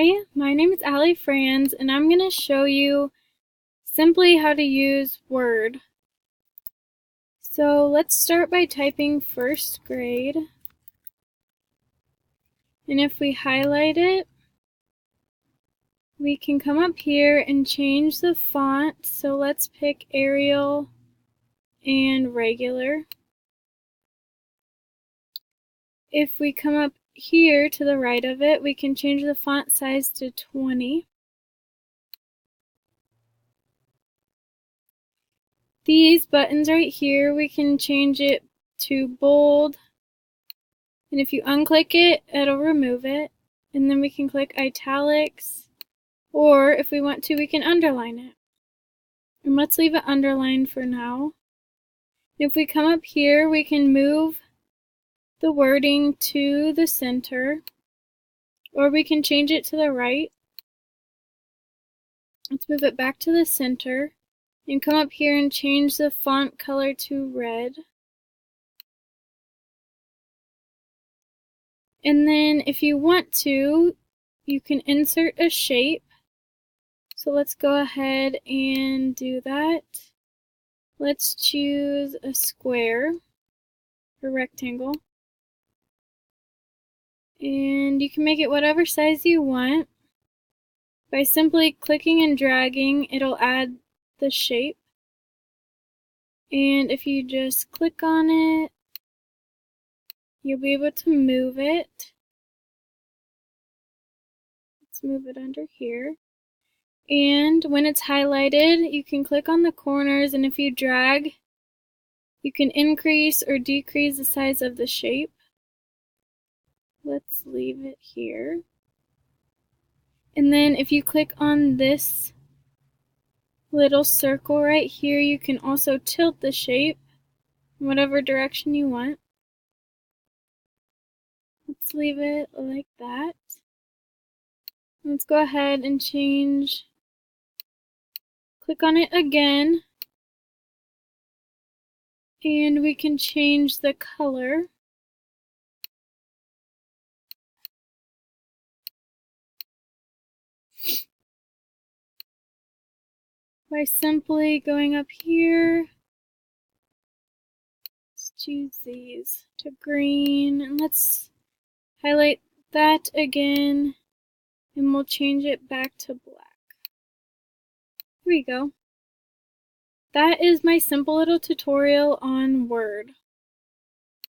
Hi, my name is Allie Franz, and I'm going to show you simply how to use Word. So let's start by typing first grade. And if we highlight it, we can come up here and change the font. So let's pick Arial and regular. If we come up here to the right of it, we can change the font size to 20. These buttons right here, we can change it to bold. And if you unclick it, it'll remove it. And then we can click italics. Or if we want to, we can underline it. And let's leave it underlined for now. And if we come up here, we can move the wording to the center. Or we can change it to the right. Let's move it back to the center. And come up here and change the font color to red. And then if you want to, you can insert a shape. So let's go ahead and do that. Let's choose a square or rectangle. And you can make it whatever size you want. By simply clicking and dragging, it'll add the shape. And if you just click on it, you'll be able to move it. Let's move it under here. And when it's highlighted, you can click on the corners, and if you drag, you can increase or decrease the size of the shape. Let's leave it here. And then if you click on this little circle right here, you can also tilt the shape in whatever direction you want. Let's leave it like that. Let's go ahead and change. Click on it again. And we can change the color. By simply going up here. Let's choose these to green, and let's highlight that again, and we'll change it back to black. Here we go. That is my simple little tutorial on Word.